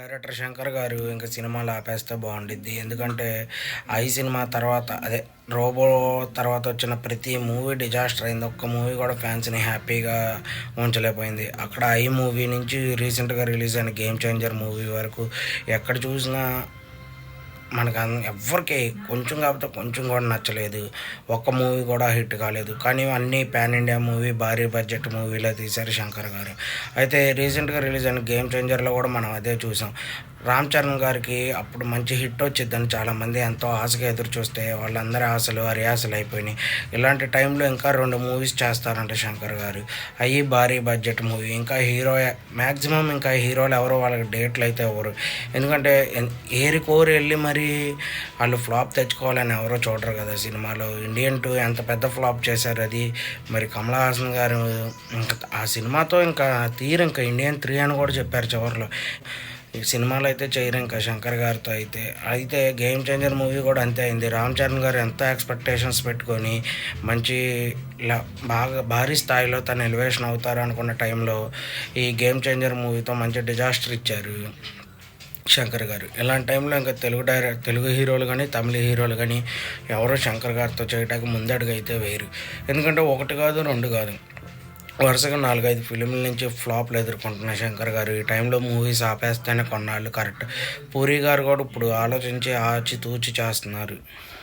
Director Shankar గారు ఇంక సినిమాలు ఆపేస్తే బాగుండిద్ది. ఎందుకంటే 'ఐ' సినిమా తర్వాత అదే 'రోబో' తర్వాత వచ్చిన ప్రతి మూవీ డిజాస్టర్ అయింది. ఒక్క మూవీ కూడా ఫ్యాన్స్‌ని హ్యాపీగా ఉంచలేకపోయింది. అక్కడ 'ఐ' మూవీ నుంచి రీసెంట్‌గా రిలీజ్ అయిన 'గేమ్ చేంజర్' మూవీ వరకు ఎక్కడ చూసినా మనకు ఎవ్వరికి కొంచెం కాకపోతే కొంచెం కూడా నచ్చలేదు. ఒక్క మూవీ కూడా హిట్ కాలేదు. కానీ అన్నీ పాన్ ఇండియా మూవీ, భారీ బడ్జెట్ మూవీలో తీశారు శంకర్ గారు. అయితే రీసెంట్‌గా రిలీజ్ అయిన 'గేమ్ చేంజర్‌లో' కూడా మనం అదే చూసాం. రామ్ చరణ్ గారికి అప్పుడు మంచి హిట్ వచ్చిద్దని చాలామంది ఎంతో ఆశగా ఎదురుచూస్తే వాళ్ళందరి ఆశలు అరియాసలు అయిపోయినాయి. ఇలాంటి టైంలో ఇంకా 2 మూవీస్ చేస్తారంట శంకర్ గారు. అయి భారీ బడ్జెట్ మూవీ. ఇంకా మ్యాక్సిమం ఇంకా హీరోలు ఎవరు వాళ్ళకి డేట్లు అయితే ఇవ్వరు. ఎందుకంటే ఏరికోరి వెళ్ళి మరి వాళ్ళు ఫ్లాప్ తెచ్చుకోవాలని ఎవరో చూడరు కదా సినిమాలో. 'ఇండియన్ 2' ఎంత పెద్ద ఫ్లాప్ చేశారు అది. మరి కమల్ హాసన్ గారు ఇంకా ఆ సినిమాతో ఇంకా తీరు ఇంకా 'ఇండియన్ 3' అని కూడా చెప్పారు చివరిలో. ఈ సినిమాలు అయితే చేయరు ఇంకా శంకర్ గారితో అయితే. అయితే 'గేమ్ చేంజర్' మూవీ కూడా అంతే అయింది. రామ్ చరణ్ గారు ఎంతో ఎక్స్‌పెక్టేషన్స్ పెట్టుకొని మంచి ఇలా బాగా భారీ స్థాయిలో తను ఎలివేషన్ అవుతారు అనుకున్న టైంలో ఈ 'గేమ్ చేంజర్' మూవీతో మంచి డిజాస్టర్ ఇచ్చారు శంకర్ గారు. ఇలాంటి టైంలో ఇంకా తెలుగు హీరోలు కానీ, తమిళ హీరోలు కానీ ఎవరో శంకర్ గారితో చేయడానికి ముందడుగు అయితే వేయరు. ఎందుకంటే 1 కాదు, 2 కాదు, వరుసగా 4, 5 ఫిల్మ్‌ల నుంచి ఫ్లాప్‌లు ఎదుర్కొంటున్న శంకర్ గారు ఈ టైంలో మూవీస్ ఆపేస్తేనే కొన్నాళ్ళు కరెక్ట్. పూరి గారు కూడా ఇప్పుడు ఆలోచించి ఆచితూచి చేస్తున్నారు.